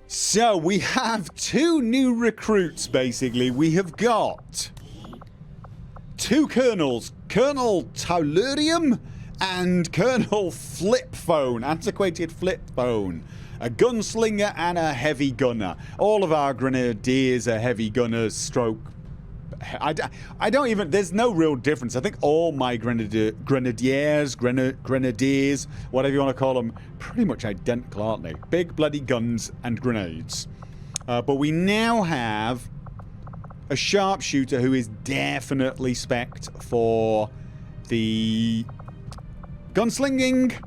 So, we have 2 new recruits, basically. We have got 2 colonels. Colonel Taulurium and Colonel Flipphone. Antiquated Flipphone. A gunslinger and a heavy gunner. All of our grenadiers are heavy gunners, stroke. I don't even... There's no real difference. I think all my grenadiers, whatever you want to call them, pretty much identical, aren't they? Big bloody guns and grenades. But we now have a sharpshooter who is definitely spec'd for the gunslinging,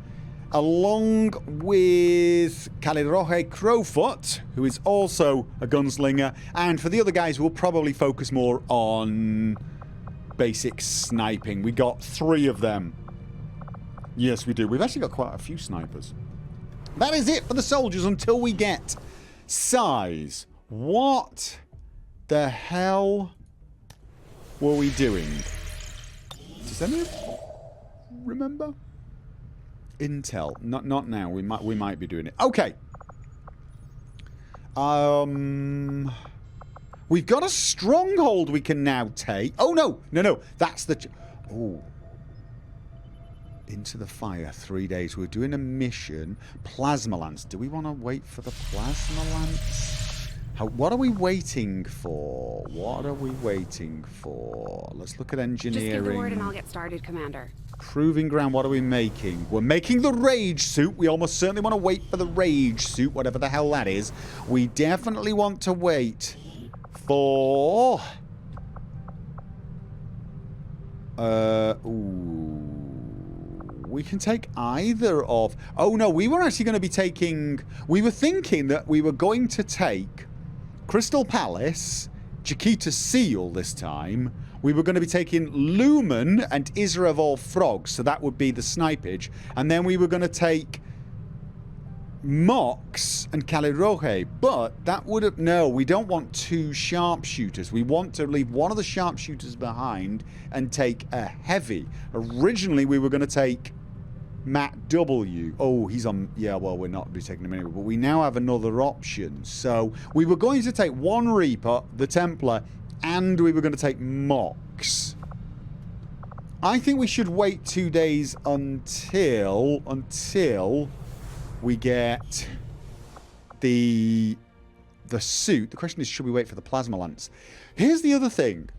along with Caliroje Crowfoot, who is also a gunslinger, and for the other guys we'll probably focus more on basic sniping. We got 3 of them. Yes, we do. We've actually got quite a few snipers. That is it for the soldiers until we get size. What the hell were we doing? Does anyone remember? Intel. Not now. We might be doing it. Okay. We've got a stronghold we can now take. Oh no. No. That's the oh. Into the fire 3 days. We're doing a mission. Plasma lance. Do we want to wait for the plasma lance? What are we waiting for? What are we waiting for? Let's look at engineering. Just give the word and I'll get started, Commander. Proving ground, what are we making? We're making the rage suit. We almost certainly want to wait for the rage suit, whatever the hell that is. We definitely want to wait for... We can take either of... Oh no, we were actually going to be taking... We were thinking that we were going to take Crystal Palace, Chiquita Seal this time. We were going to be taking Lumen and Isra of all Frogs, so that would be the snipage. And then we were going to take Mox and Caliroje, but that would have... No, we don't want 2 sharpshooters. We want to leave one of the sharpshooters behind and take a heavy. Originally, we were going to take Matt W. Oh, he's on... Yeah, well, we're not be taking him anyway, but we now have another option. So, we were going to take 1 Reaper, the Templar, and we were going to take Mox. I think we should wait 2 days until we get the suit. The question is, should we wait for the plasma lance? Here's the other thing.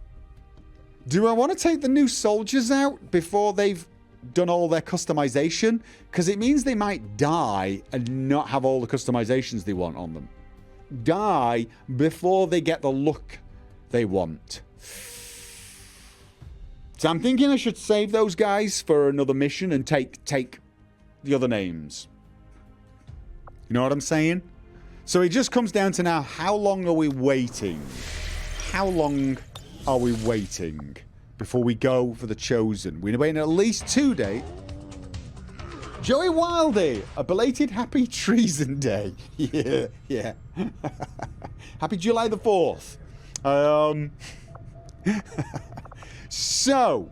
Do I want to take the new soldiers out before they've done all their customization? Because it means they might die and not have all the customizations they want on them. Die before they get the look they want. So I'm thinking I should save those guys for another mission and take the other names. You know what I'm saying? So it just comes down to now, how long are we waiting? How long are we waiting before we go for the Chosen? We're waiting at least 2 days. Joey Wildy, a belated Happy Treason Day. Yeah. Happy July the 4th. So,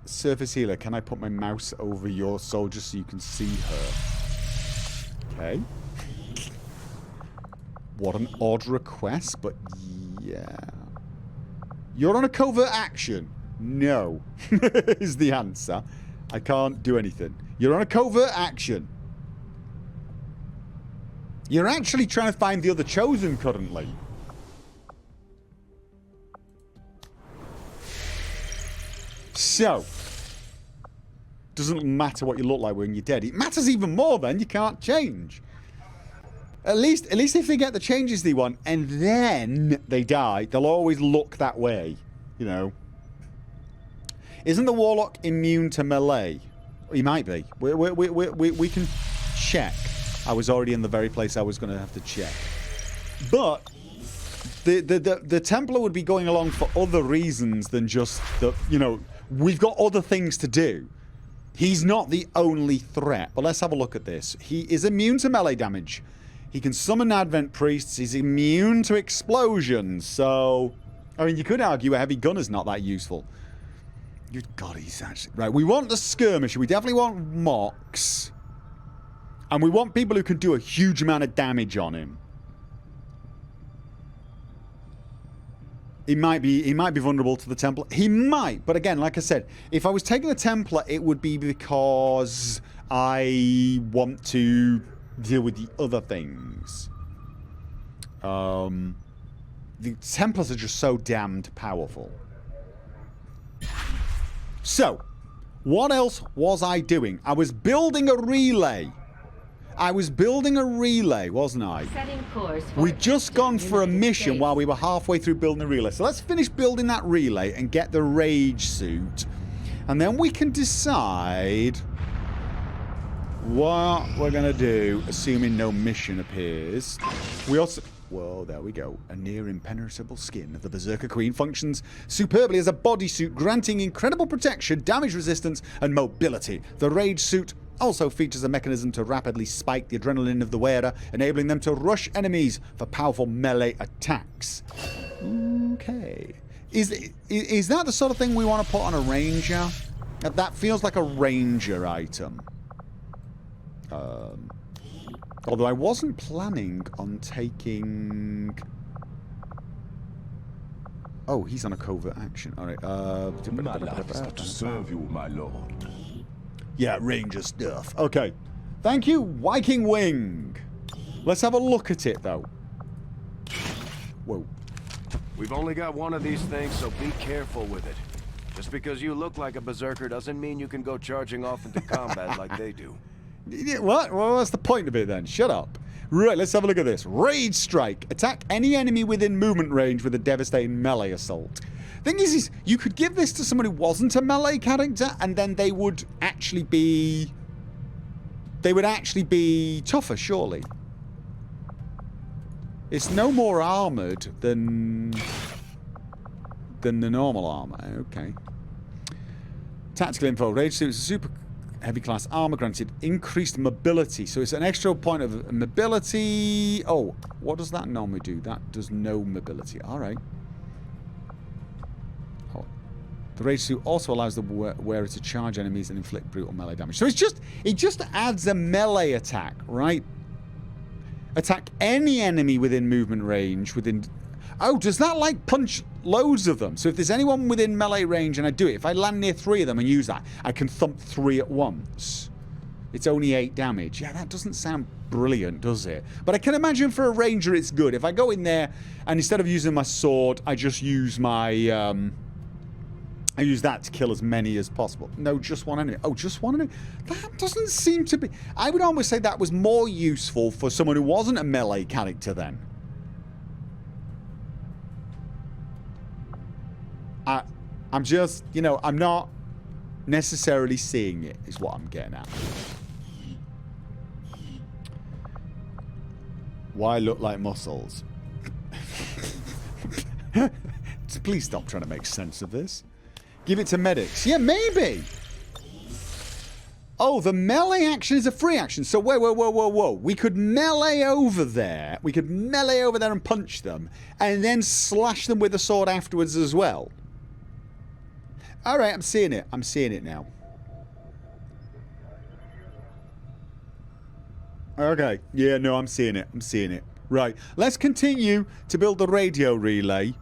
Surface Healer, can I put my mouse over your soldier so you can see her? Okay. What an odd request, but yeah. You're on a covert action. No, is the answer. I can't do anything. You're on a covert action. You're actually trying to find the other Chosen currently. So, doesn't matter what you look like when you're dead. It matters even more then. You can't change. At least if they get the changes they want and then they die, they'll always look that way. You know. Isn't the Warlock immune to melee? He might be. We can check. I was already in the very place I was going to have to check. But the Templar would be going along for other reasons than just the, you know, we've got other things to do. He's not the only threat. But let's have a look at this. He is immune to melee damage. He can summon Advent Priests. He's immune to explosions. So, I mean, you could argue a heavy gunner's not that useful. Good God, he's actually... Right, we want the Skirmisher. We definitely want Mox. And we want people who can do a huge amount of damage on him. He might be vulnerable to the Templar. He might, but again, like I said, if I was taking the Templar, it would be because I want to deal with the other things. The Templars are just so damned powerful. So, what else was I doing? I was building a relay. Wasn't I? Setting course for We'd just gone for a mission while we were halfway through building the relay. So let's finish building that relay and get the rage suit. And then we can decide what we're going to do, assuming no mission appears. We also... Whoa, there we go. A near impenetrable skin of the Berserker Queen functions superbly as a bodysuit, granting incredible protection, damage resistance, and mobility. The rage suit also features a mechanism to rapidly spike the adrenaline of the wearer, enabling them to rush enemies for powerful melee attacks. Okay. Is that the sort of thing we want to put on a ranger? That feels like a ranger item. Although I wasn't planning on taking... Oh, he's on a covert action. Alright, My life is to serve you, my lord. Yeah, ranger stuff. Okay. Thank you, Viking Wing. Let's have a look at it, though. Whoa. We've only got one of these things, so be careful with it. Just because you look like a berserker doesn't mean you can go charging off into combat like they do. What? Well, what's the point of it then? Shut up. Right, let's have a look at this. Rage Strike. Attack any enemy within movement range with a devastating melee assault. Thing is you could give this to someone who wasn't a melee character, and then they would actually be... They would actually be tougher, surely. It's no more armoured than the normal armour. Okay. Tactical info. Rage Suit is a super... heavy class armor, granted increased mobility. So it's an extra point of mobility. Oh, what does that normally do? That does no mobility. Alright. Oh. The rage suit also allows the wearer to charge enemies and inflict brutal melee damage. So it just adds a melee attack, right? Attack any enemy within movement range within... Oh, does that like punch loads of them? So if there's anyone within melee range and I do it, if I land near 3 of them and use that, I can thump 3 at once. It's only 8 damage. Yeah, that doesn't sound brilliant, does it? But I can imagine for a ranger it's good. If I go in there and instead of using my sword, I just use my... I use that to kill as many as possible. No, just one enemy. Oh, just one enemy? That doesn't seem to be... I would almost say that was more useful for someone who wasn't a melee character then. I'm just, you know, I'm not necessarily seeing it, is what I'm getting at. Why look like muscles? Please stop trying to make sense of this. Give it to medics. Yeah, maybe. Oh, the melee action is a free action. So whoa. We could melee over there. We could melee over there and punch them. And then slash them with a sword afterwards as well. Alright, I'm seeing it. I'm seeing it now. Okay. Yeah, no, I'm seeing it. I'm seeing it. Right. Let's continue to build the radio relay.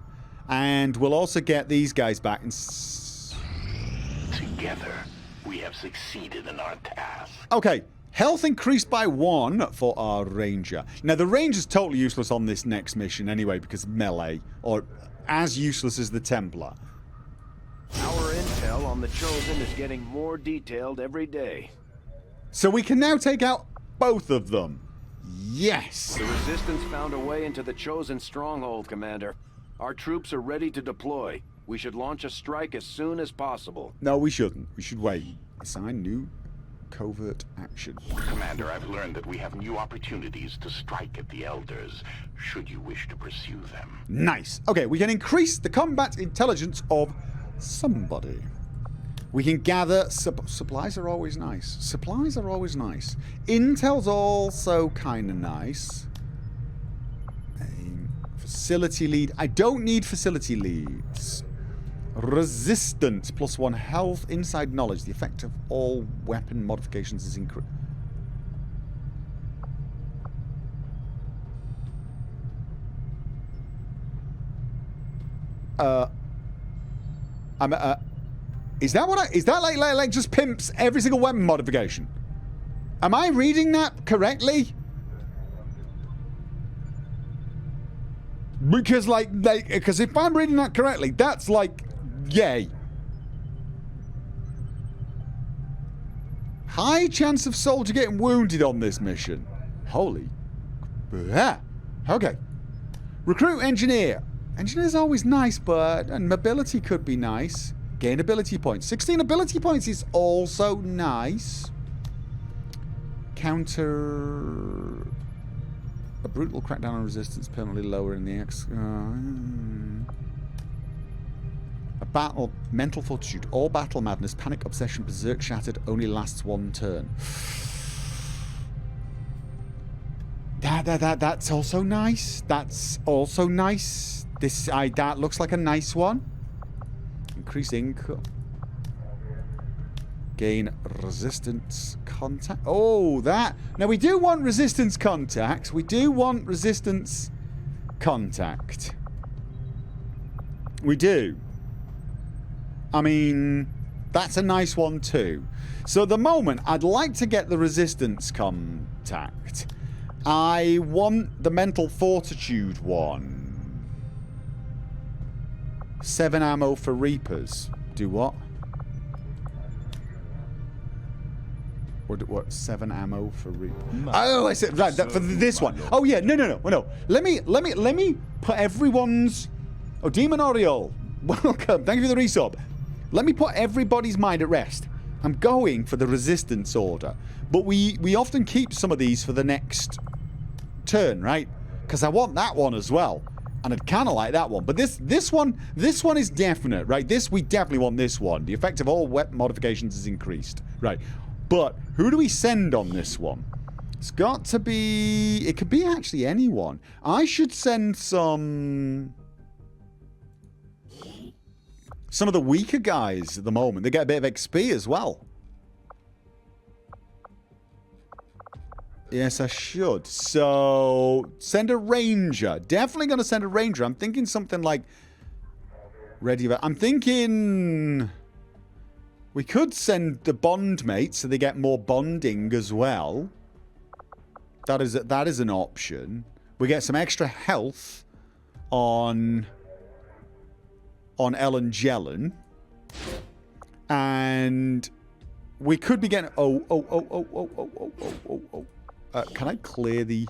And we'll also get these guys back and... Together, we have succeeded in our task. Okay. Health increased by 1 for our ranger. Now, the ranger's totally useless on this next mission anyway because melee. Or as useless as the Templar. Our intel on the Chosen is getting more detailed every day. So we can now take out both of them. Yes! The Resistance found a way into the Chosen stronghold, Commander. Our troops are ready to deploy. We should launch a strike as soon as possible. No, we shouldn't. We should wait. Assign new covert action. Commander, I've learned that we have new opportunities to strike at the Elders, should you wish to pursue them. Nice. Okay, we can increase the combat intelligence of somebody. We can gather... supplies are always nice. Supplies are always nice. Intel's also kind of nice. Facility lead. I don't need facility leads. Resistance. +1 health. Inside knowledge. The effect of all weapon modifications is increased. Is that what is that like just pimps every single weapon modification? Am I reading that correctly? Because because if I'm reading that correctly, that's like, yay. High chance of soldier getting wounded on this mission. Holy. Yeah. Okay. Recruit engineer. Engineer's always nice, and mobility could be nice. Gain ability points. 16 ability points is also nice. Counter... A brutal crackdown on resistance, permanently lowering the A battle, mental fortitude, all battle madness, panic, obsession, berserk, shattered, only lasts 1 turn. That's also nice. That's also nice. That looks like a nice one. Increase income. Gain resistance contact. Oh, that. Now, we do want resistance contact. We do want resistance contact. We do. I mean, that's a nice one too. So at the moment, I'd like to get the resistance contact. I want the mental fortitude one. 7 ammo for Reapers. Do what? What? 7 ammo for Reapers. Oh, I said right, for this one. Oh yeah, no. Let me put everyone's. Oh, Demon Oriole, welcome. Thank you for the resub. Let me put everybody's mind at rest. I'm going for the resistance order, but we often keep some of these for the next turn, right? Because I want that one as well, and I'd kind of like that one. But this one is definite, right? We definitely want this one. The effect of all weapon modifications is increased, right? But who do we send on this one? It's got to be. It could be actually anyone. I should send some of the weaker guys at the moment. They get a bit of XP as well. Yes, I should. So, send a ranger. Definitely going to send a ranger. I'm thinking something like... I'm thinking... We could send the bond mates so they get more bonding as well. That is an option. We get some extra health on Ellen Jellen. And we could be getting... Can I clear the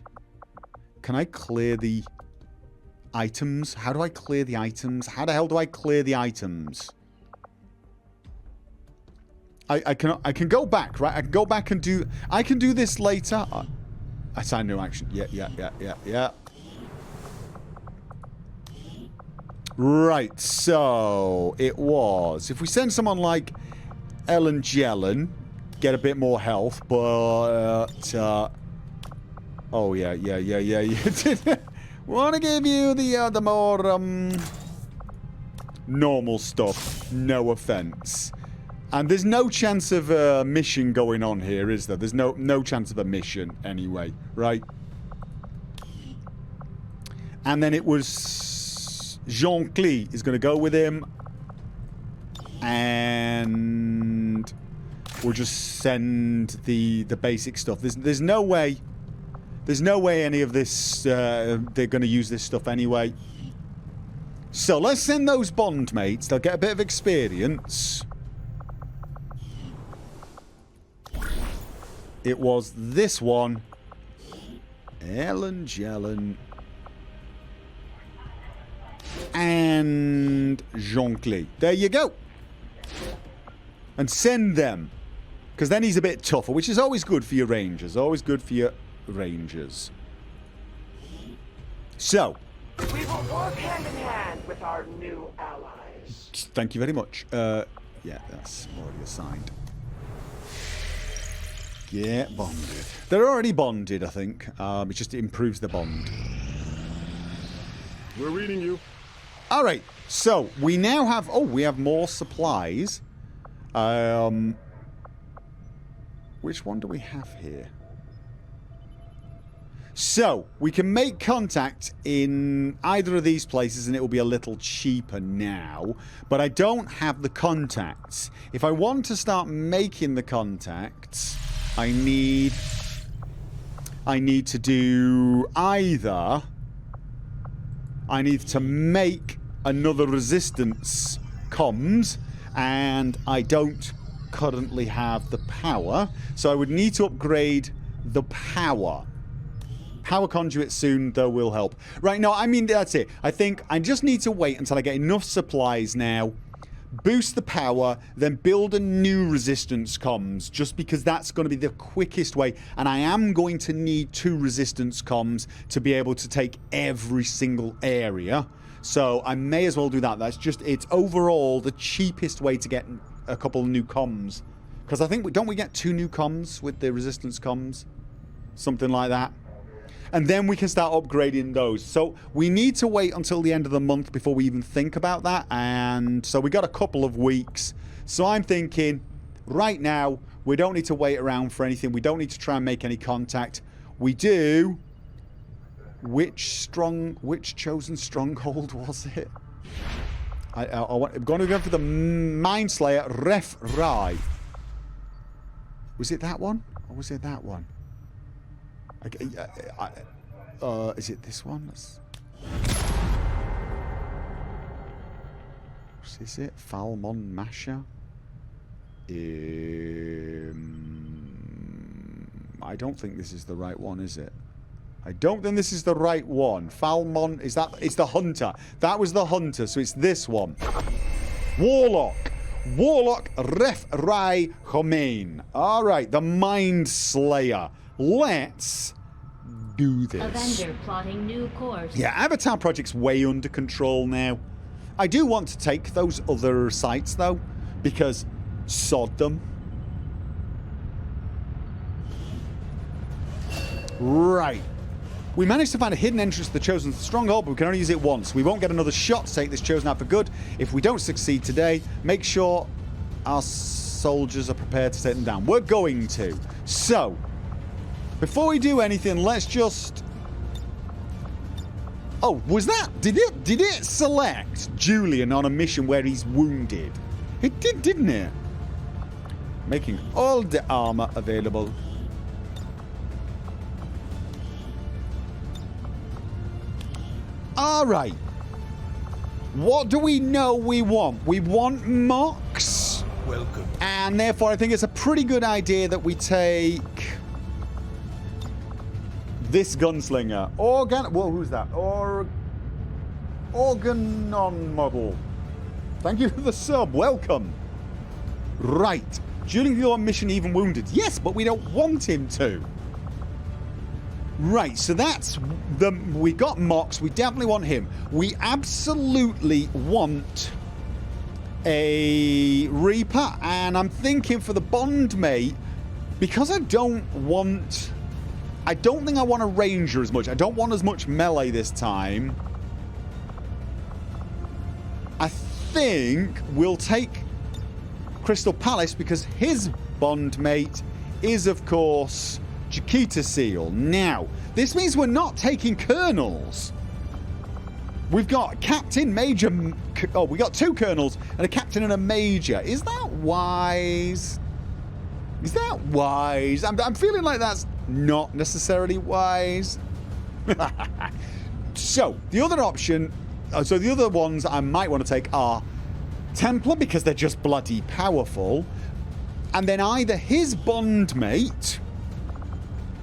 items? How do I clear the items? How the hell do I clear the items? I can go back, right? I can go back and do... I can do this later. I signed no action. Yeah. Right, so it was... If we send someone like Ellen Jellen, get a bit more health, but... oh, yeah. Want to give you the more, normal stuff. No offense. And there's no chance of a mission going on here, is there? There's no chance of a mission anyway, right? And then it was Jean-Cly is going to go with him. And we'll just send the basic stuff. There's no way... There's no way any of this... they're going to use this stuff anyway. So let's send those bond mates. They'll get a bit of experience. It was this one. Ellen Jellen. And Jean-Cly. There you go. And send them. Because then he's a bit tougher, which is always good for your rangers. Always good for your rangers. So. We will work hand in hand with our new allies. Thank you very much. Yeah, that's already assigned. Get bonded. They're already bonded, I think. It just improves the bond. We're reading you. All right. So we now have. Oh, we have more supplies. Which one do we have here? So, we can make contact in either of these places and it will be a little cheaper now. But I don't have the contacts. If I want to start making the contacts, I need to do either... I need to make another resistance comms, and I don't currently have the power. So I would need to upgrade the power. Power conduit soon, though, will help. Right, no, I mean, that's it. I think I just need to wait until I get enough supplies now, boost the power, then build a new resistance comms, just because that's going to be the quickest way. And I am going to need 2 resistance comms to be able to take every single area. So I may as well do that. That's just, it's overall the cheapest way to get a couple of new comms. Because I think, don't we get 2 new comms with the resistance comms? Something like that. And then we can start upgrading those. So we need to wait until the end of the month before we even think about that. And so we got a couple of weeks. So I'm thinking, right now, we don't need to wait around for anything. We don't need to try and make any contact. We do... Which chosen stronghold was it? I'm going to go for the Mind Slayer Ref Rai. Was it that one? Or was it that one? Is it this one? Is it Falmon Masha? I don't think this is the right one, is it? I don't think this is the right one. Falmon, is that? It's the Hunter. That was the Hunter, so it's this one. Warlock. Warlock Ref Rai Homain. Alright, the Mind Slayer. Let's do this. Avenger plotting new course. Yeah, Avatar Project's way under control now. I do want to take those other sites, though, because sod them. Right. We managed to find a hidden entrance to the Chosen Stronghold, but we can only use it once. We won't get another shot to take this Chosen out for good. If we don't succeed today, make sure our soldiers are prepared to take them down. We're going to. So, before we do anything, let's just... Oh, was that... Did it select Julian on a mission where he's wounded? It did, didn't it? Making all the armor available. Alright. What do we know we want? We want mocks. Welcome. And therefore, I think it's a pretty good idea that we take this gunslinger. Who's that? Organon model. Thank you for the sub. Welcome. Right. During your mission, even wounded. Yes, but we don't want him to. Right, so that's the... We got Mox. We definitely want him. We absolutely want a Reaper. And I'm thinking for the Bond mate, because I don't think I want a Ranger as much. I don't want as much melee this time. I think we'll take Crystal Palace because his Bond mate is, of course... Chiquita Seal. Now, this means we're not taking colonels. We've got captain, major... Oh, we got 2 colonels and a captain and a major. Is that wise? Is that wise? I'm feeling like that's not necessarily wise. So, the other option... So, the other ones I might want to take are Templar because they're just bloody powerful. And then either his Bond mate...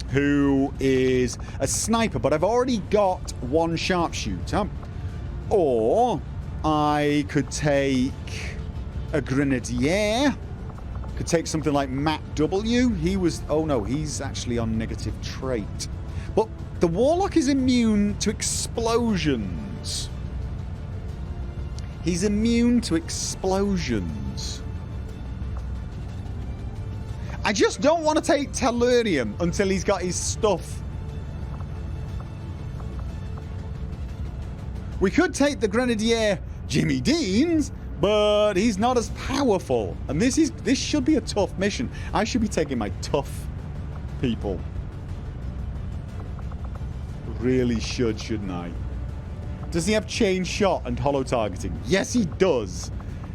who is a sniper, but I've already got 1 sharpshooter. Or I could take a grenadier. Could take something like Matt W. He was... Oh no, he's actually on negative trait. But the Warlock is immune to explosions. He's immune to explosions. I just don't want to take Tellurium until he's got his stuff. We could take the Grenadier Jimmy Deans, but he's not as powerful. And this should be a tough mission. I should be taking my tough people. Really should, shouldn't I? Does he have chain shot and hollow targeting? Yes, he does.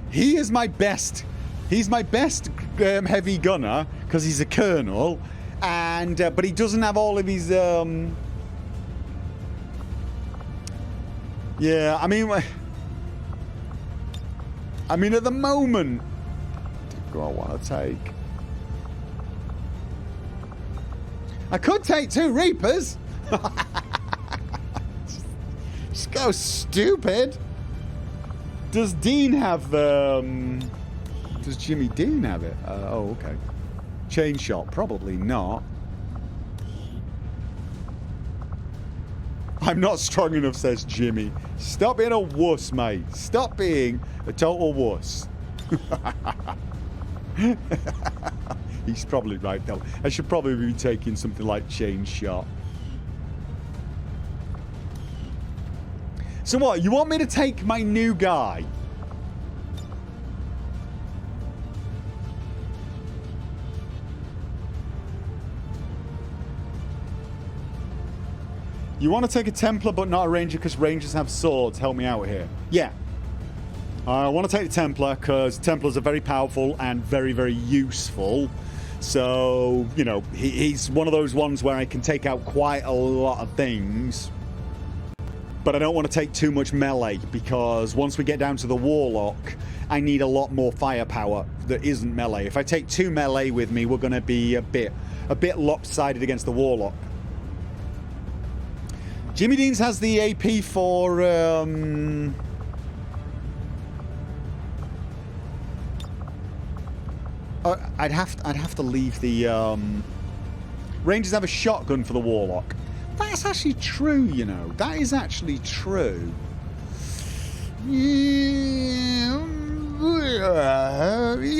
He is my best. He's my best heavy gunner because he's a colonel, and but he doesn't have all of his. Yeah, I mean, at the moment, do I want to take? I could take 2 Reapers. Just go stupid. Does Dean have does Jimmy Dean have it? Oh, okay. Chain shot, probably not. I'm not strong enough, says Jimmy. Stop being a wuss, mate. Stop being a total wuss. He's probably right, though. I should probably be taking something like chain shot. So what, you want me to take my new guy? You want to take a Templar but not a Ranger because Rangers have swords. Help me out here. Yeah. I want to take the Templar because Templars are very powerful and very, very useful. So, you know, he's one of those ones where I can take out quite a lot of things. But I don't want to take too much melee because once we get down to the Warlock, I need a lot more firepower that isn't melee. If I take 2 melee with me, we're going to be a bit lopsided against the Warlock. Jimmy Deans has the AP for I'd have to leave the Rangers have a shotgun for the Warlock. That's actually true, you know. That is actually true. Yeah,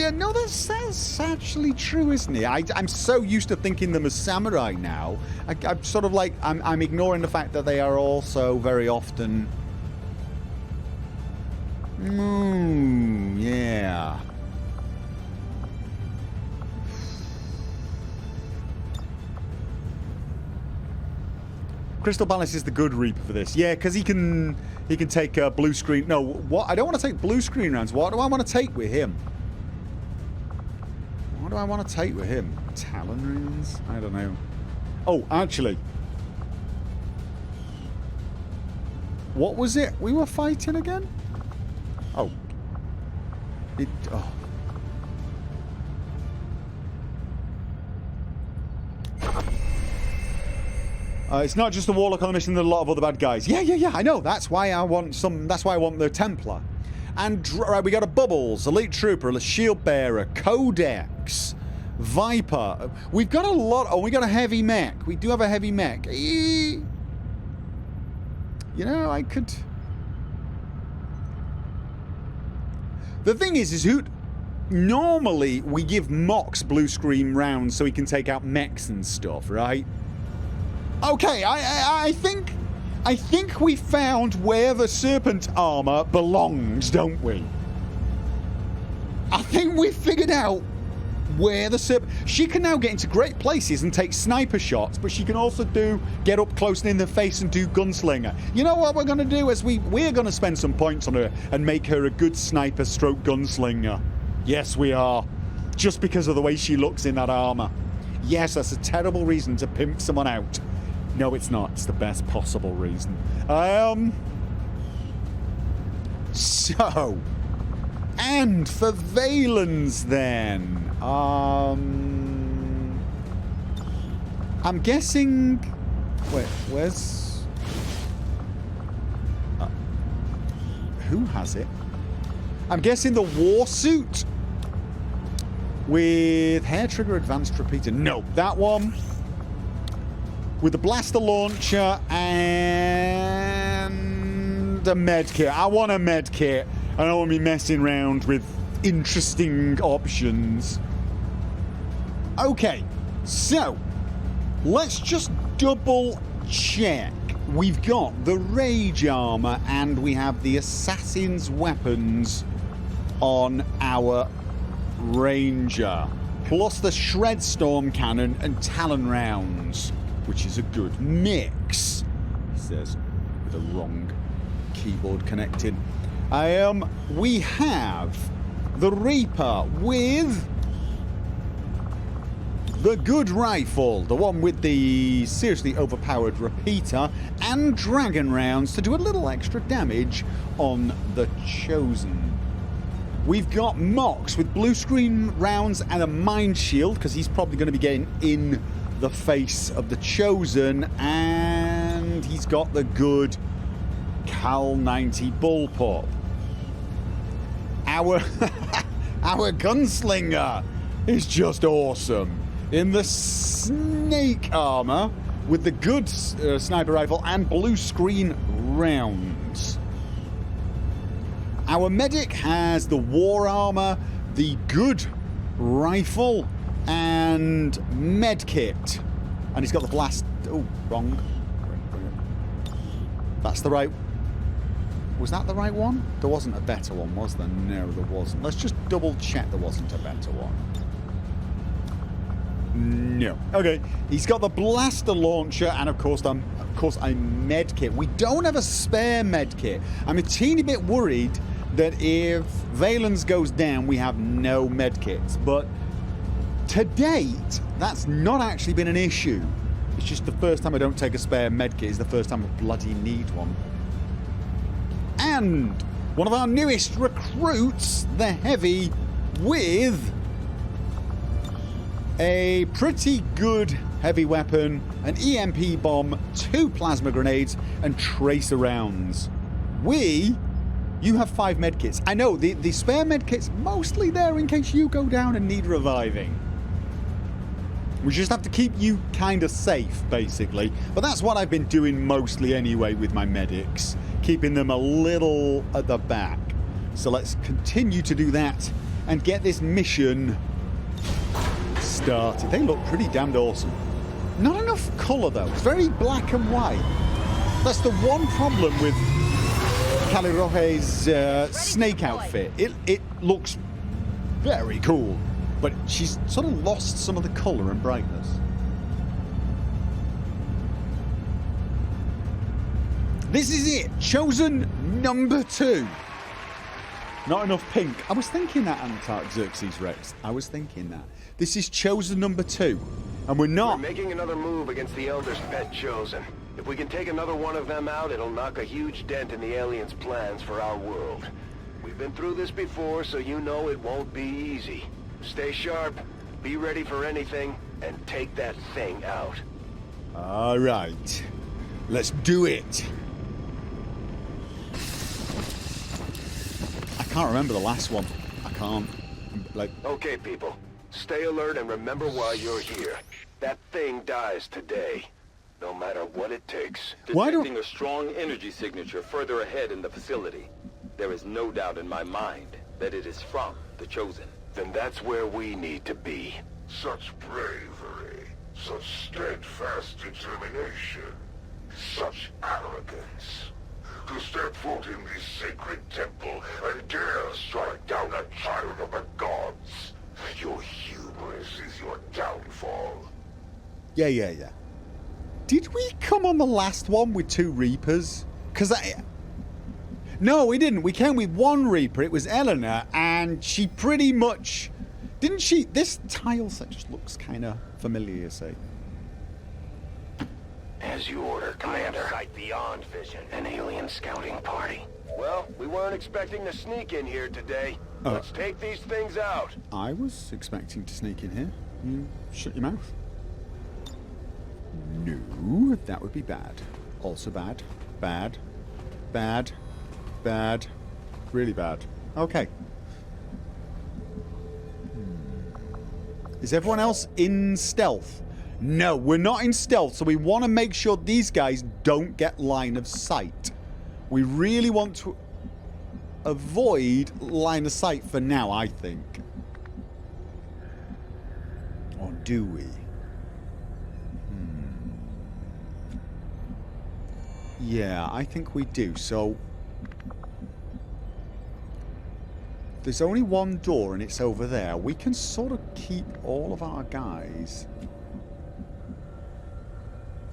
no, that's actually true, isn't it? I'm so used to thinking them as samurai now. I'm sort of like, I'm ignoring the fact that they are also very often... yeah. Crystal Palace is the good Reaper for this. Yeah, because he can take blue screen. No, what? I don't want to take blue screen rounds. What do I want to take with him? What do I want to take with him? Talon rounds? I don't know. Oh, actually. What was it we were fighting again? Oh. Oh. It's not just the Warlock on the mission, there are a lot of other bad guys. Yeah, I know. That's why I want the Templar. And right, we got a Bubbles, Elite Trooper, a Shield Bearer, Codex, Viper. We've got a lot. Oh, we got a heavy mech. We do have a heavy mech. You know, I could... The thing is who... Normally, we give Mox blue screen rounds so he can take out mechs and stuff, right? Okay, I think we found where the Serpent armor belongs, don't we? I think we figured out where the Serpent... She can now get into great places and take sniper shots, but she can also get up close and in the face and do gunslinger. You know what we're going to do is we're going to spend some points on her and make her a good sniper stroke gunslinger. Yes, we are. Just because of the way she looks in that armor. Yes, that's a terrible reason to pimp someone out. No, it's not. It's the best possible reason. So, and for Valens then, I'm guessing. Wait, where's? Who has it? I'm guessing the war suit with hair trigger advanced repeater. No, that one. With the blaster launcher and a med kit. I want a med kit. I don't want to be messing around with interesting options. Okay, so let's just double check. We've got the rage armor and we have the assassin's weapons on our ranger, plus the shred storm cannon and talon rounds, which is a good mix. says, with the wrong keyboard connected. We have the Reaper with the good rifle, the one with the seriously overpowered repeater and dragon rounds to do a little extra damage on the Chosen. We've got Mox with blue screen rounds and a mind shield because he's probably going to be getting in the face of the Chosen, and he's got the good Cal 90 bullpup. Our gunslinger is just awesome in the snake armor with the good sniper rifle and blue screen rounds. Our medic has the war armor, the good rifle, and med kit, and he's got the blast. Oh, wrong. That's the right. Was that the right one? There wasn't a better one, was there? No, there wasn't. Let's just double check there wasn't a better one. No. Okay. He's got the blaster launcher and of course a med kit. We don't have a spare med kit. I'm a teeny bit worried that if Valence goes down, we have no med kits. But to date, that's not actually been an issue. It's just the first time I don't take a spare med kit is the first time I bloody need one. And one of our newest recruits, the Heavy, with a pretty good heavy weapon, an EMP bomb, 2 plasma grenades, and tracer rounds. You have 5 medkits. I know, the spare medkit's mostly there in case you go down and need reviving. We just have to keep you kind of safe, basically. But that's what I've been doing mostly anyway with my medics, keeping them a little at the back. So let's continue to do that and get this mission started. They look pretty damned awesome. Not enough colour though. It's very black and white. That's the one problem with Caliroje's snake outfit. It looks very cool, but she's sort of lost some of the colour and brightness. This is it. Chosen number 2. Not enough pink. I was thinking that, Antarxerxes Rex. I was thinking that. This is Chosen number 2. And we're not... We're making another move against the Elder's pet Chosen. If we can take another one of them out, it'll knock a huge dent in the aliens' plans for our world. We've been through this before, so you know it won't be easy. Stay sharp, be ready for anything, and take that thing out. All right. Let's do it. I can't remember the last one. I can't. Okay, people. Stay alert and remember why you're here. That thing dies today. No matter what it takes. Detecting a strong energy signature further ahead in the facility. There is no doubt in my mind that it is from the Chosen. Then that's where we need to be. Such bravery, such steadfast determination, such arrogance. To step foot in this sacred temple and dare strike down a child of the gods. Your hubris is your downfall. Yeah. Did we come on the last one with 2 Reapers? No, we didn't. We came with 1 Reaper. It was Eleanor, and she pretty much... Didn't she... This tile set just looks kind of familiar, say. As you order, Commander. Sight beyond vision. An alien scouting party. Well, we weren't expecting to sneak in here today. Let's take these things out. I was expecting to sneak in here. You shut your mouth. No, that would be bad. Also bad. Bad. Really bad. Okay. Is everyone else in stealth? No, we're not in stealth, so we want to make sure these guys don't get line of sight. We really want to avoid line of sight for now, I think. Or do we? Yeah, I think we do. So there's only one door and it's over there. We can sort of keep all of our guys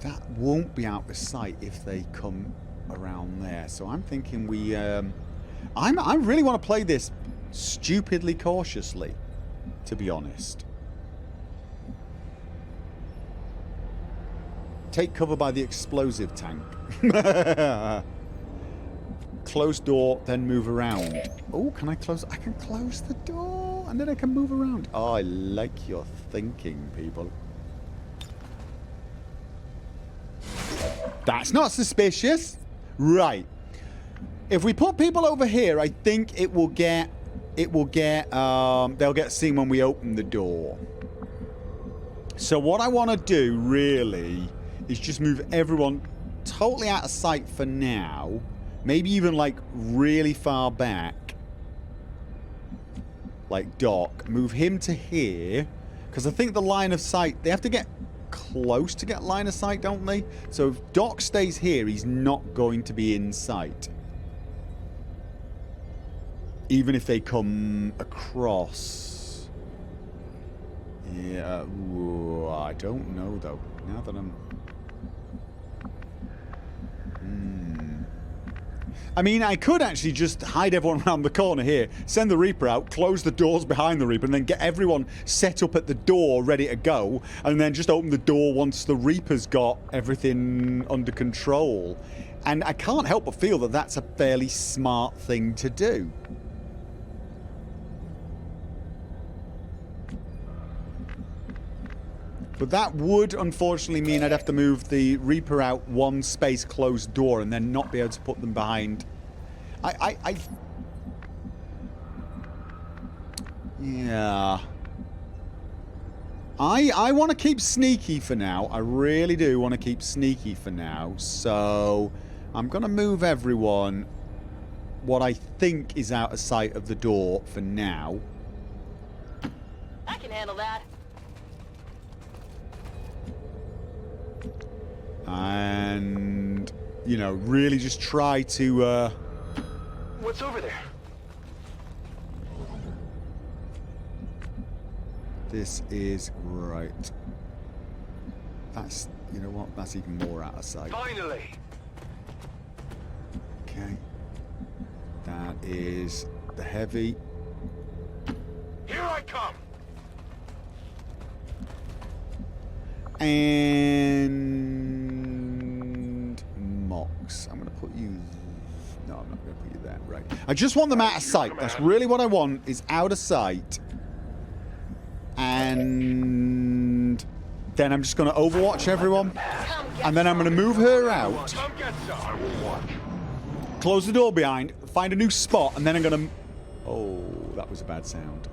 That won't be out of sight if they come around there. So I'm thinking we... I really want to play this stupidly cautiously, to be honest. Take cover by the explosive tank. Close door, then move around. Oh, can I close? I can close the door and then I can move around. Oh, I like your thinking, people. That's not suspicious. Right. If we put people over here, I think it will get... they'll get seen when we open the door. So what I want to do, really, is just move everyone totally out of sight for now. Maybe even, like, really far back. Like Doc. Move him to here. Because I think the line of sight... They have to get close to get line of sight, don't they? So if Doc stays here, he's not going to be in sight. Even if they come across. Yeah, ooh, I don't know though. Now that I'm... I mean, I could actually just hide everyone around the corner here, send the Reaper out, close the doors behind the Reaper, and then get everyone set up at the door ready to go, and then just open the door once the Reaper's got everything under control. And I can't help but feel that that's a fairly smart thing to do. But that would, unfortunately, mean I'd have to move the Reaper out one space closed door and then not be able to put them behind. Yeah. I want to keep sneaky for now. I really do want to keep sneaky for now. So I'm going to move everyone what I think is out of sight of the door for now. I can handle that. And, you know, really just try to, What's over there? This is right. That's, you know what, that's even more out of sight. Finally! Okay. That is the heavy. Here I come! And Mox. I'm going to put you... No, I'm not going to put you there. Right. I just want them out of sight. That's really what I want, is out of sight. And then I'm just going to overwatch everyone. And then I'm going to move her out. Close the door behind. Find a new spot. And then I'm going to... Oh, that was a bad sound.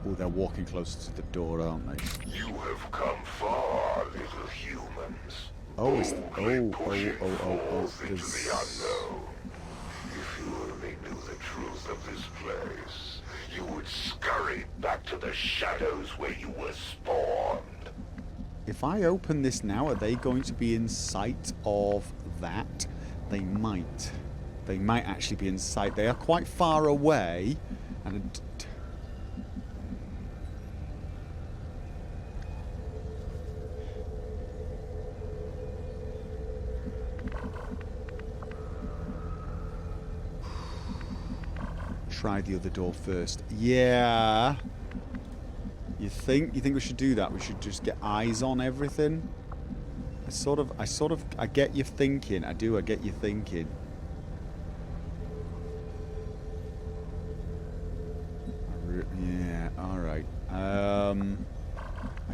Oh, they're walking closer to the door, aren't they? You have come far, little humans. Oh, it's... Into the There's... unknown. If you only knew the truth of this place, you would scurry back to the shadows where you were spawned. If I open this now, are they going to be in sight of that? They might. They might actually be in sight. They are quite far away. And... Try the other door first. Yeah. You think we should do that? We should just get eyes on everything? I get you thinking. I get you thinking. Yeah, alright. I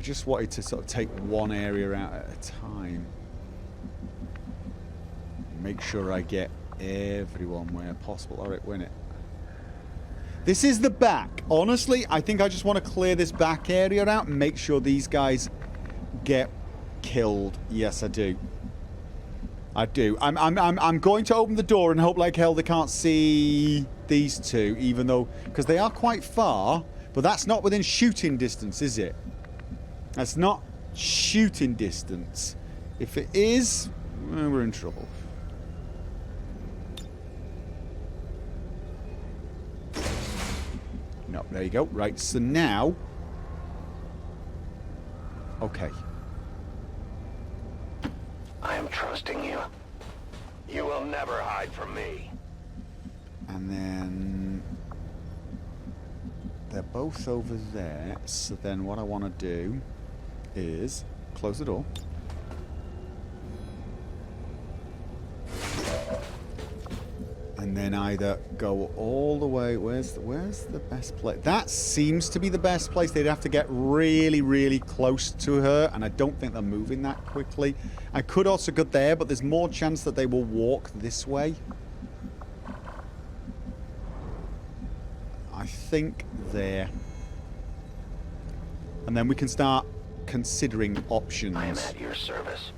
just wanted to sort of take one area out at a time. Make sure I get everyone where possible. Alright, win it. This is the back. Honestly, I think I just want to clear this back area out and make sure these guys get killed. Yes, I do. I do. I'm going to open the door and hope like hell they can't see these two, even though... Because they are quite far, but that's not within shooting distance, is it? That's not shooting distance. If it is, well, we're in trouble. No, there you go. Right, so now... Okay. I am trusting you. You will never hide from me. And then... They're both over there. So then what I want to do is close the door. And then either go all the way... Where's the best place? That seems to be the best place. They'd have to get really, really close to her. And I don't think they're moving that quickly. I could also go there, but there's more chance that they will walk this way. I think there. And then we can start considering options. I am at your service.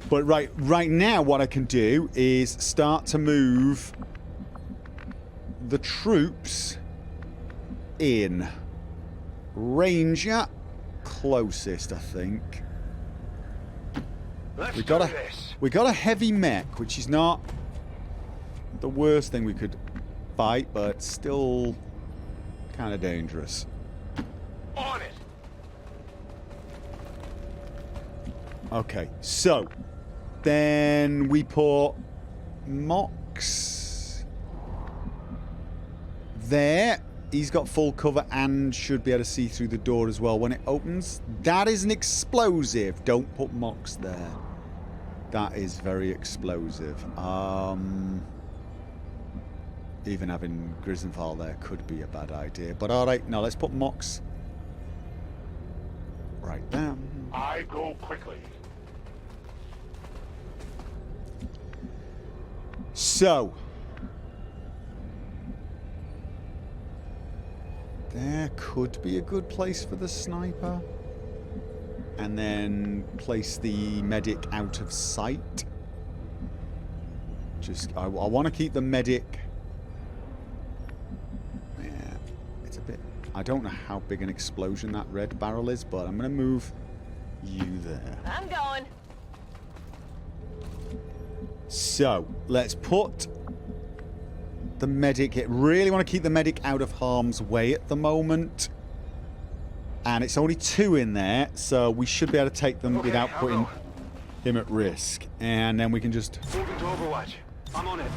But right now what I can do is start to move the troops in. Ranger closest, I think. We got a heavy mech, which is not the worst thing we could fight, but still kind of dangerous. On it. Okay, so then we put Mox there. He's got full cover and should be able to see through the door as well when it opens. That is an explosive. Don't put Mox there. That is very explosive. Even having Grisenthal there could be a bad idea. But alright, no, let's put Mox right there. I go quickly. So, there could be a good place for the sniper. And then place the medic out of sight. I want to keep the medic. Yeah, it's a bit... I don't know how big an explosion that red barrel is, but I'm going to move you there. I'm going. So, let's put the medic... I really want to keep the medic out of harm's way at the moment. And it's only 2 in there, so we should be able to take them without putting him at risk. And then we can just... Moving to Overwatch. I'm on it.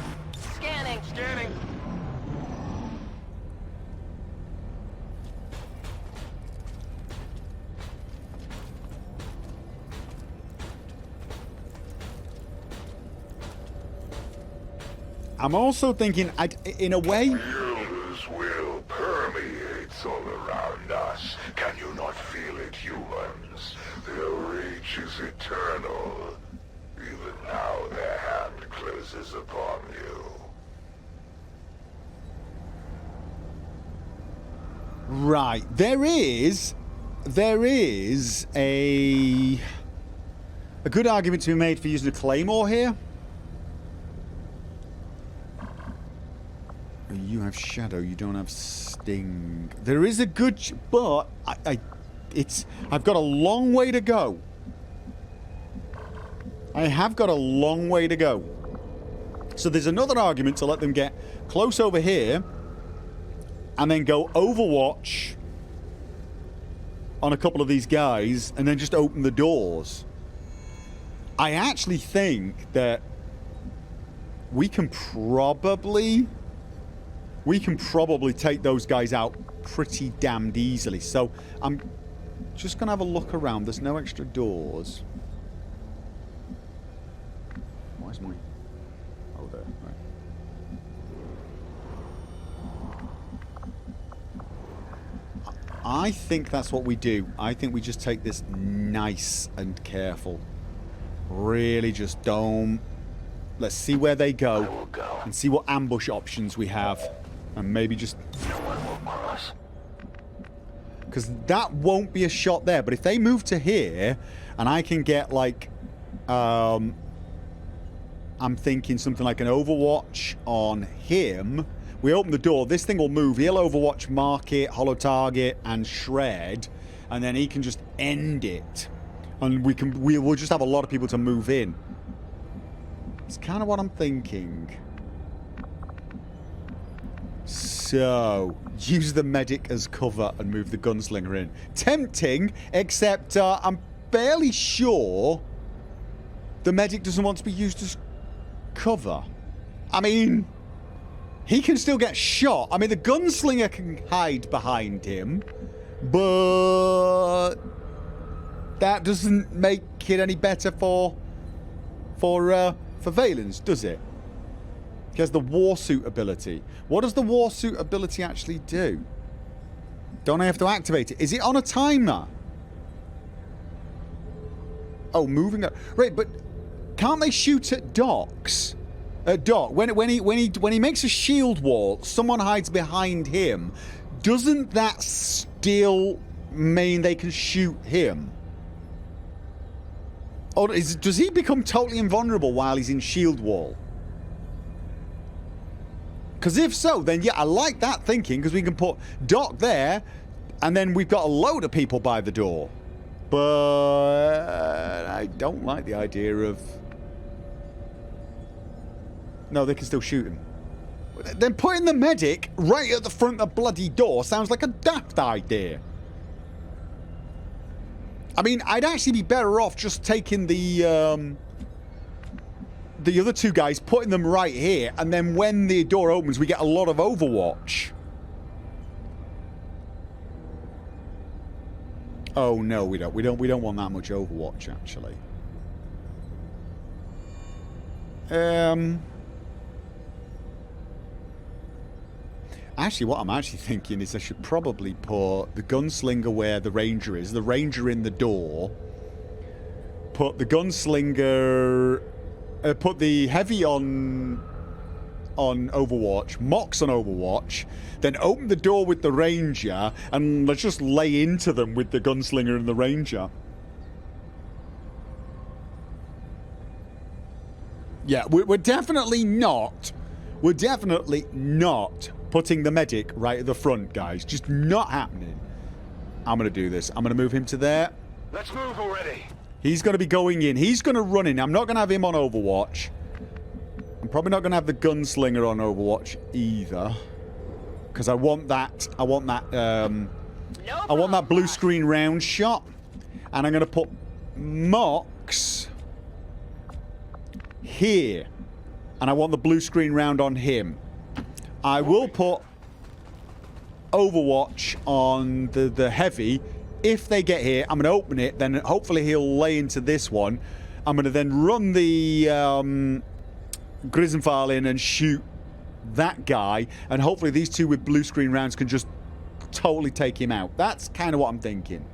Scanning. Scanning. I'm also thinking, in a way... The Elder's will permeates all around us. Can you not feel it, humans? Their reach is eternal. Even now their hand closes upon you. Right. There is a good argument to be made for using a claymore here. You have shadow, you don't have sting. There is a good, but I've got a long way to go. I have got a long way to go. So there's another argument to let them get close over here and then go Overwatch on a couple of these guys and then just open the doors. I actually think that we can probably take those guys out pretty damned easily. So I'm just going to have a look around. There's no extra doors. Where's my... Oh, there. Right. I think that's what we do. I think we just take this nice and careful. Really just don't... Let's see where they go. And see what ambush options we have. And maybe just... No one will cross. Because that won't be a shot there. But if they move to here, and I can get, like... I'm thinking something like an Overwatch on him. We open the door. This thing will move. He'll Overwatch, mark it, hollow target, and shred. And then he can just end it. And we'll just have a lot of people to move in. It's kind of what I'm thinking. So, use the medic as cover and move the gunslinger in. Tempting, except I'm fairly sure the medic doesn't want to be used as cover. I mean, he can still get shot. I mean, the gunslinger can hide behind him, but that doesn't make it any better for Valens, does it? He has the Warsuit ability. What does the Warsuit ability actually do? Don't I have to activate it? Is it on a timer? Oh, moving up. Right, but can't they shoot at docks? At Doc, when he makes a shield wall, someone hides behind him. Doesn't that still mean they can shoot him? Or does he become totally invulnerable while he's in shield wall? Because if so, then yeah, I like that thinking, because we can put Doc there, and then we've got a load of people by the door. But I don't like the idea of... No, they can still shoot him. Then putting the medic right at the front of the bloody door sounds like a daft idea. I mean, I'd actually be better off just taking the other two guys, putting them right here, and then when the door opens, we get a lot of Overwatch. Oh no, we don't. We don't want that much Overwatch, actually. Actually, what I'm actually thinking is I should probably put the gunslinger where the ranger is, the ranger in the door, put the gunslinger, put the heavy on Overwatch, Mox on Overwatch, then open the door with the ranger, and let's just lay into them with the gunslinger and the ranger. Yeah, we're definitely not putting the medic right at the front, guys. Just not happening. I'm going to do this. I'm going to move him to there. Let's move already. He's going to be going in. He's going to run in. I'm not going to have him on Overwatch. I'm probably not going to have the gunslinger on Overwatch either, because I want that blue screen round shot, and I'm going to put Mox here, and I want the blue screen round on him. I will put Overwatch on the heavy. If they get here, I'm going to open it. Then hopefully he'll lay into this one. I'm going to then run the Grisenfall in and shoot that guy. And hopefully these two with blue screen rounds can just totally take him out. That's kind of what I'm thinking.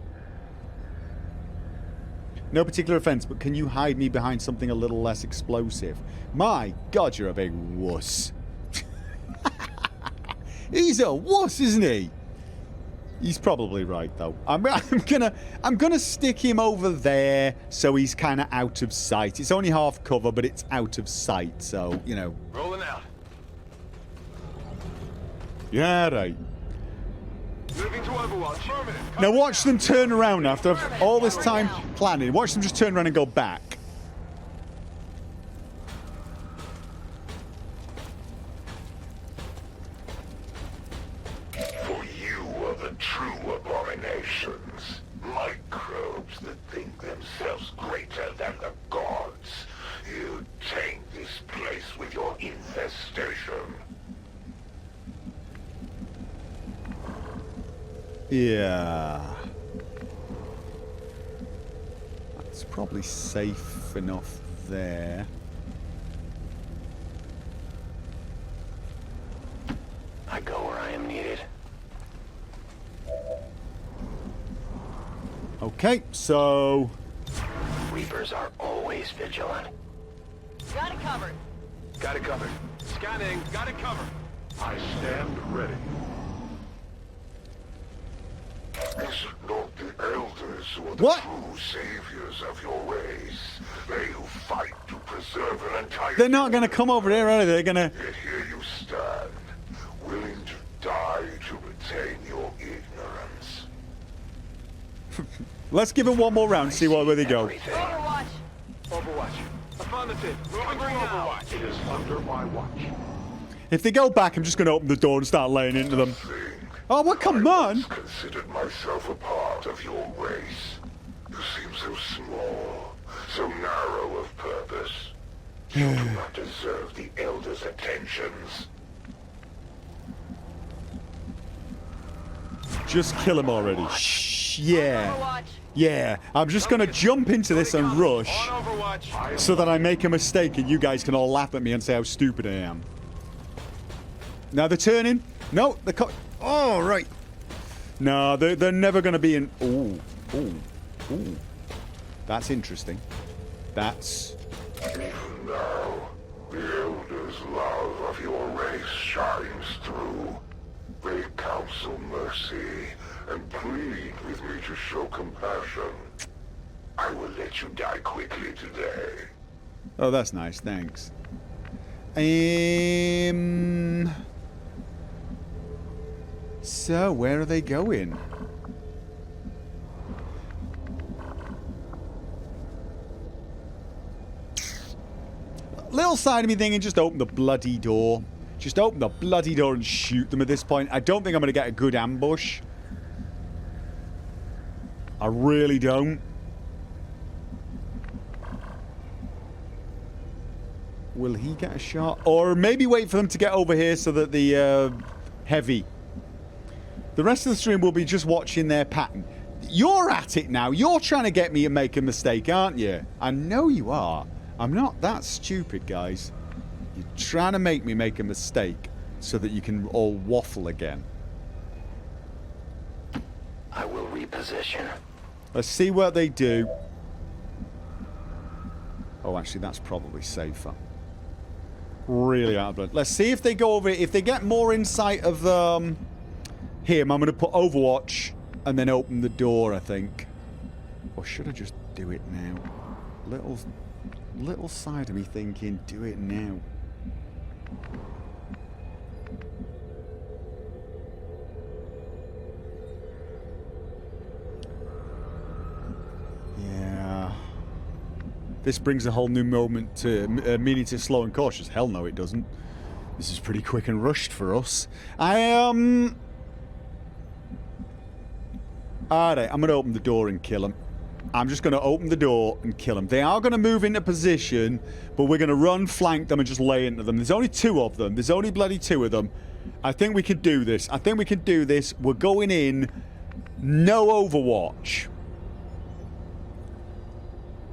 No particular offense, but can you hide me behind something a little less explosive? My God, you're a big wuss. He's a wuss, isn't he? He's probably right, though. I'm gonna stick him over there so he's kind of out of sight. It's only half cover, but it's out of sight, so you know. Rolling out. Yeah, right. Moving to Overwatch. Now watch them turn around after all this time planning. Watch them just turn around and go back. For you are the true abominations. Microbes that think themselves greater than the gods. You taint this place with your infestation. Yeah. That's probably safe enough there. I go where I am needed. Okay, so... Reapers are always vigilant. Got it covered. Got it covered. Scanning. Got it covered. I stand ready. Is it not the elders who are the true saviors of your race? They who fight to preserve an entire... They're not going to come over here, are they? They're going to... Yet here you stand, willing to die to retain your ignorance. Let's give it one more round, see where they go. Overwatch. Overwatch. Affirmative. Moving to Overwatch. It is under my watch. If they go back, I'm just going to open the door and start laying into them. Oh, well, come on. I considered myself a part of your race. You seem so small, so narrow of purpose. You do not deserve the Elder's attentions. Just kill him already. Shh, yeah. Yeah, I'm just going to jump into this and rush so that I make a mistake and you guys can all laugh at me and say how stupid I am. Now they're turning. No, they're oh, right. No, they're never going to be in... Ooh, ooh, ooh. That's interesting. That's... Even now, the Elder's love of your race shines through. They counsel mercy and plead with me to show compassion. I will let you die quickly today. Oh, that's nice. Thanks. So, where are they going? Little side of me thinking, just open the bloody door. Just open the bloody door and shoot them at this point. I don't think I'm going to get a good ambush. I really don't. Will he get a shot? Or maybe wait for them to get over here so that the heavy... The rest of the stream will be just watching their pattern. You're at it now. You're trying to get me to make a mistake, aren't you? I know you are. I'm not that stupid, guys. You're trying to make me make a mistake so that you can all waffle again. I will reposition. Let's see what they do. Oh, actually, that's probably safer. Really out of blood. Let's see if they go over it. If they get more insight of him, I'm going to put Overwatch and then open the door, I think. Or should I just do it now? Little side of me thinking, do it now. Yeah. This brings a whole new moment to meaning to slow and cautious. Hell no, it doesn't. This is pretty quick and rushed for us. Alright, I'm going to open the door and kill him. I'm just going to open the door and kill them. They are going to move into position, but we're going to run, flank them, and just lay into them. There's only 2 of them. There's only bloody 2 of them. I think we can do this. I think we can do this. We're going in. No Overwatch.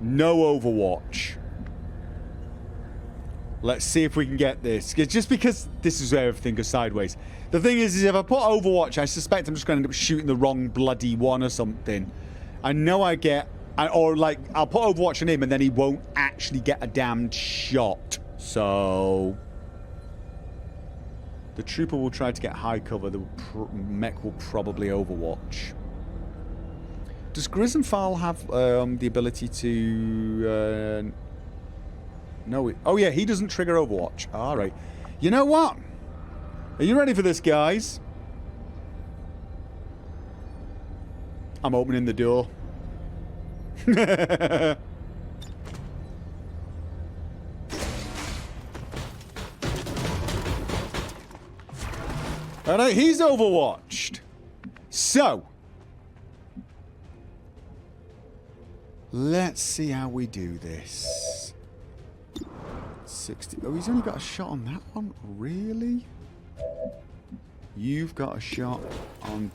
No Overwatch. Let's see if we can get this. Just because this is where everything goes sideways. The thing is if I put Overwatch, I suspect I'm just going to end up shooting the wrong bloody one or something. I know I get... Or, like, I'll put Overwatch on him and then he won't actually get a damned shot. So... The trooper will try to get high cover. The mech will probably Overwatch. Does Grisenfall have the ability to... No, oh yeah, he doesn't trigger Overwatch. Alright. You know what? Are you ready for this, guys? I'm opening the door. Alright, he's Overwatched. So. Let's see how we do this. 60. Oh, he's only got a shot on that one? Really? You've got a shot on...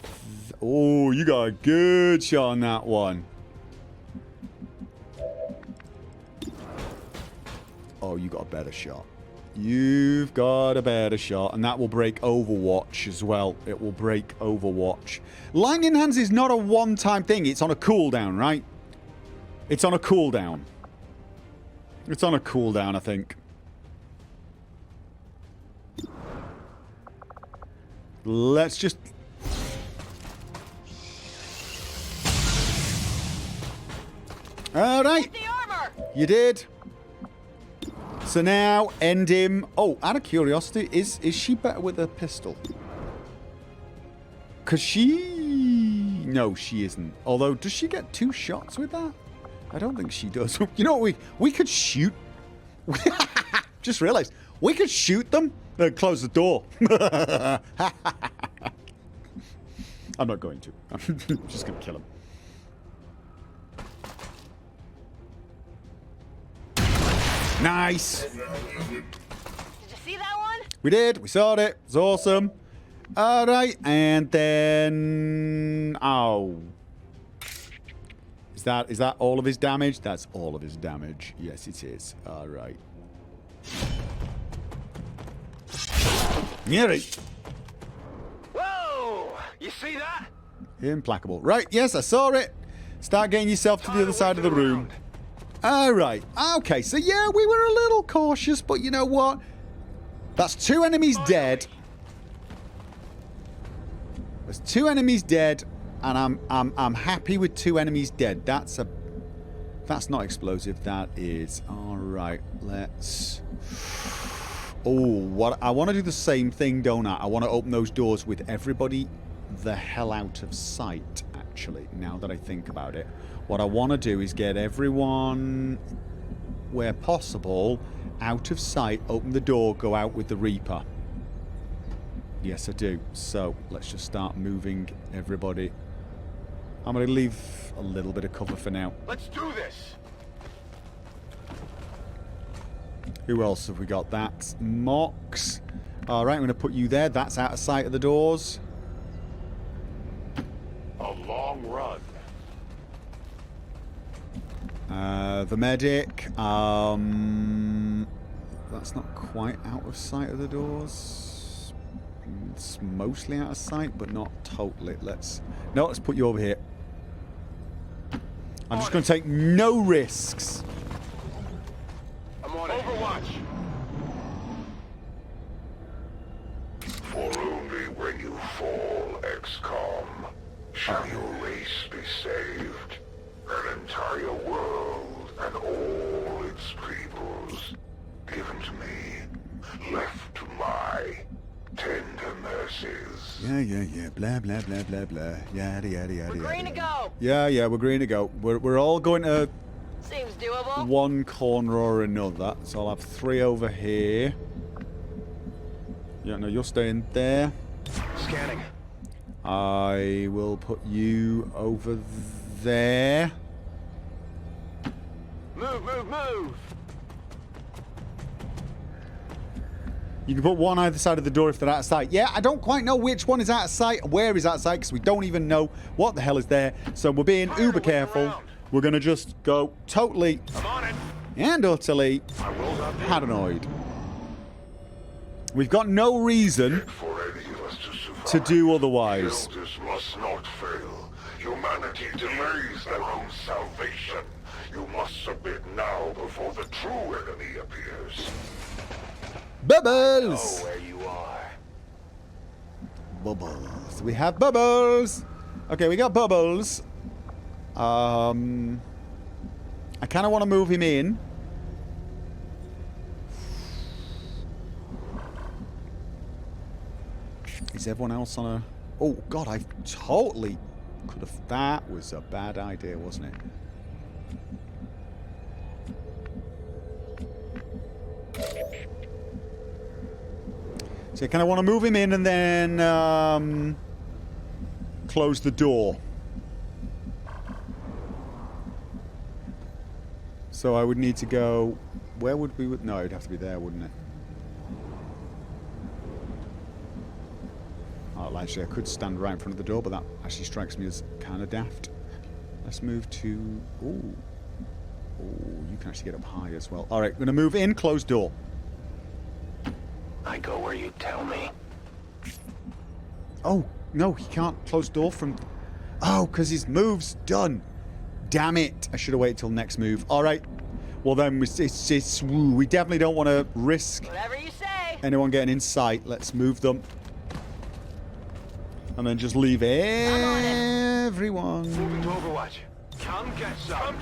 Oh, you got a good shot on that one. Oh, you got a better shot. You've got a better shot. And that will break Overwatch as well. It will break Overwatch. Lightning Hands is not a one-time thing. It's on a cooldown, right? It's on a cooldown. It's on a cooldown, I think. Let's just... Alright. You did. So now, end him. Oh, out of curiosity, is she better with a pistol? Because she... No, she isn't. Although, does she get 2 shots with that? I don't think she does. You know what? We could shoot... Just realized. We could shoot them Close the door. I'm not going to. I'm just going to kill him. Nice. Did you see that one? We did. We saw it. It's awesome. All right, and then is that all of his damage? That's all of his damage. Yes, it is. All right. Yeah, right. Whoa! You see that? Implacable. Right. Yes, I saw it. Start getting yourself to the other side of the room. All right. Okay. So yeah, we were a little cautious, but you know what? That's 2 enemies dead. There's 2 enemies dead, and I'm happy with 2 enemies dead. That's not explosive. That is. All right. Let's. Oh, what I want to do the same thing, don't I? I want to open those doors with everybody the hell out of sight. Actually, now that I think about it, what I want to do is get everyone, where possible, out of sight. Open the door. Go out with the Reaper. Yes, I do. So, let's just start moving everybody. I'm going to leave a little bit of cover for now. Let's do this. Who else have we got? That's Mox. All right, I'm going to put you there. That's out of sight of the doors. A long run. The medic. That's not quite out of sight of the doors. It's mostly out of sight, but not totally. Let's put you over here. I'm just going to take no risks. I'm on Overwatch. For only when you fall, XCOM, shall your race be saved. An entire world and all its peoples given to me, left to my tender mercies. Yeah. Blah, blah, blah, blah, blah. Yada, yada, yada, We're green to go. Yeah, we're green to go. We're all going to Seems doable. one corner or another. So I'll have 3 over here. Yeah, no, you're staying there. Scanning. I will put you over there. Move. You can put one either side of the door if they're out of sight. Yeah, I don't quite know which one is out of sight, where is out of sight, because we don't even know what the hell is there. So we're being uber careful. We're going to just go totally and utterly paranoid. We've got no reason For any of us to survive, to do otherwise. the elders must not fail. Humanity delays their own salvation. You must submit now before the true enemy appears. Bubbles! Where you are. Bubbles. We have bubbles. Okay, we got bubbles. I kind of want to move him in. Is everyone else on a... Oh, God, I totally could have... That was a bad idea, wasn't it? So I kind of want to move him in and then close the door. So I would need to go... Where would we... No, it'd have to be there, wouldn't it? Oh, actually, I could stand right in front of the door, but that actually strikes me as kind of daft. Let's move to... Ooh. Oh, you can actually get up high as well. All right, we're going to move in, close door. I go where you tell me. Oh, no, he can't close door from... Oh, because his move's done. Damn it. I should have waited till next move. All right. Well, then, we definitely don't want to risk Whatever you say. anyone getting in sight. Let's move them. And then just leave everyone. Moving to Overwatch. Come get some.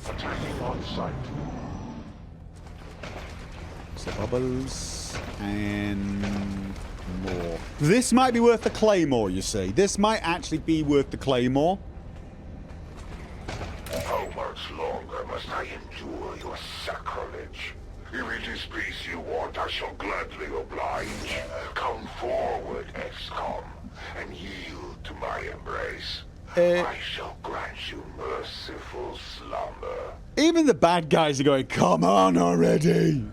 Attacking on sight. So bubbles and more. This might be worth the claymore, you see. This might actually be worth the claymore. How much longer must I endure your sacrilege? If it is peace you want, I shall gladly oblige. Come forward, XCOM, and yield to my embrace. I shall grant you merciful slumber. Even the bad guys are going, come on already.